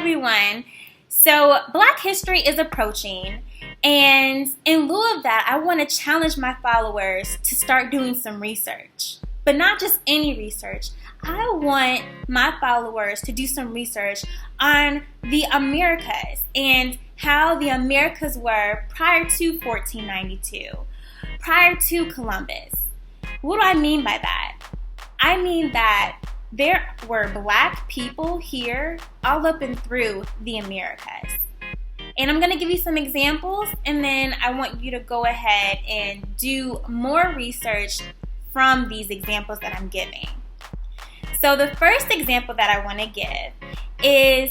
everyone. So Black History is approaching, and in lieu of that, I want to challenge my followers to start doing some research. But not just any research. I want my followers to do some research on the Americas and how the Americas were prior to 1492, prior to Columbus. What do I mean by that? I mean that there were Black people here all up and through the Americas. And I'm going to give you some examples, and then I want you to go ahead and do more research from these examples that I'm giving. So the first example that I want to give is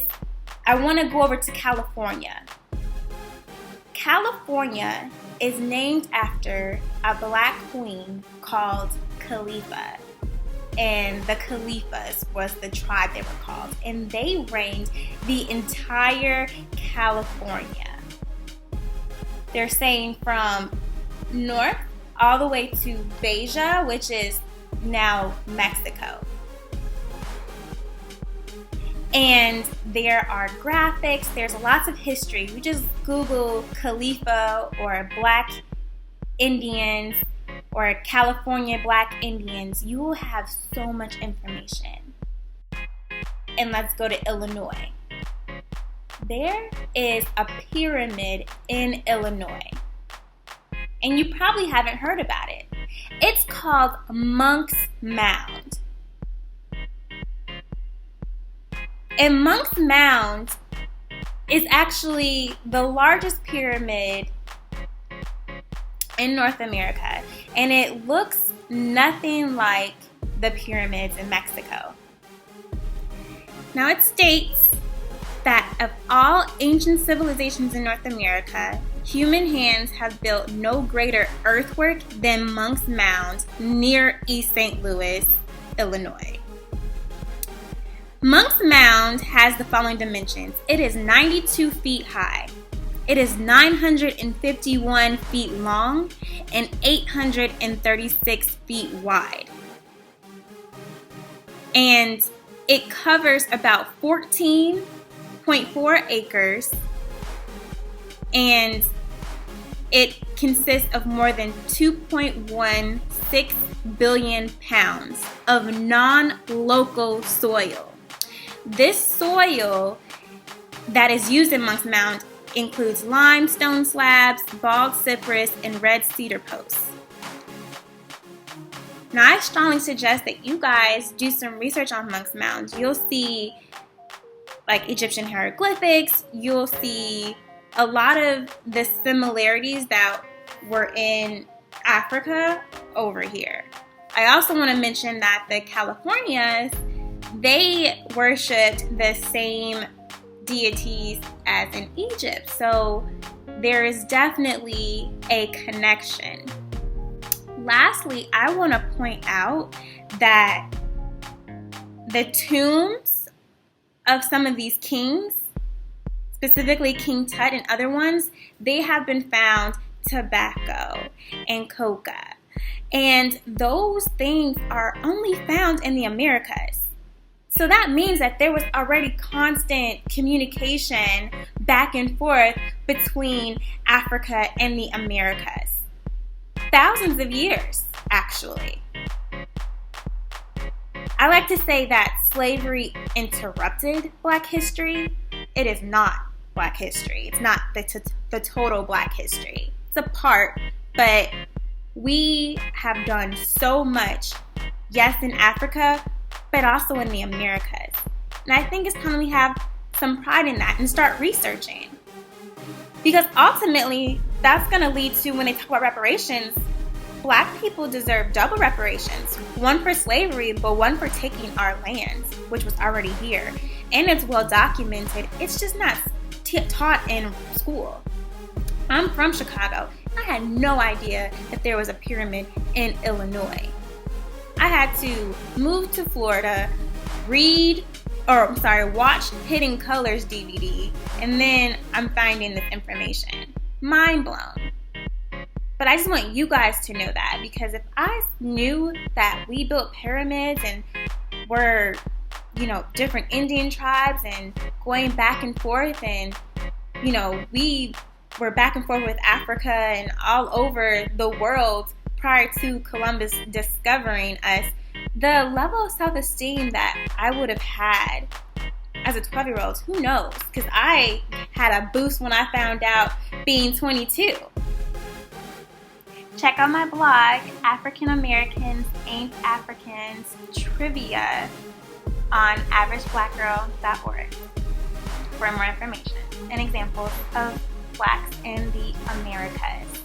I want to go over to California. California is named after a Black queen called Khalifa. And the Khalifas was the tribe they were called. And they reigned the entire California. They're saying from north all the way to Beja, which is now Mexico. And there are graphics, there's lots of history. You just Google Khalifa or Black Indians or California Black Indians, you will have so much information. And let's go to Illinois. There is a pyramid in Illinois. And you probably haven't heard about it. It's called Monk's Mound. And Monk's Mound is actually the largest pyramid in North America, and it looks nothing like the pyramids in Mexico. Now it states that of all ancient civilizations in North America, human hands have built no greater earthwork than Monk's Mound near East St. Louis, Illinois. Monk's Mound has the following dimensions. It is 92 feet high. It is 951 feet long and 836 feet wide. And it covers about 14.4 acres, and it consists of more than 2.16 billion pounds of non-local soil. This soil that is used in Monk's Mound includes limestone slabs, bald cypress, and red cedar posts. Now, I strongly suggest that you guys do some research on Monk's Mound. You'll see like Egyptian hieroglyphics. You'll see a lot of the similarities that were in Africa over here. I also want to mention that the Californias, they worshipped the same deities as in Egypt. So there is definitely a connection. Lastly, I want to point out that the tombs of some of these kings, specifically King Tut and other ones, they have been found tobacco and coca. And those things are only found in the Americas. So that means that there was already constant communication back and forth between Africa and the Americas. Thousands of years, actually. I like to say that slavery interrupted Black history. It is not Black history. It's not the total Black history. It's a part, but we have done so much, yes, in Africa, but also in the Americas. And I think it's time we have some pride in that and start researching. Because ultimately, that's going to lead to, when they talk about reparations, Black people deserve double reparations. One for slavery, but one for taking our lands, which was already here. And it's well documented. It's just not taught in school. I'm from Chicago. I had no idea that there was a pyramid in Illinois. I had to move to Florida, watch Hidden Colors DVD, and then I'm finding this information. Mind blown. But I just want you guys to know that, because if I knew that we built pyramids and were, different Indian tribes and going back and forth. And, we were back and forth with Africa and all over the world prior to Columbus discovering us. The level of self-esteem that I would have had as a 12-year-old, who knows? Because I had a boost when I found out being 22. Check out my blog, African Americans Ain't Africans Trivia, on average-black-girl.org for more information and examples of blacks in the Americas.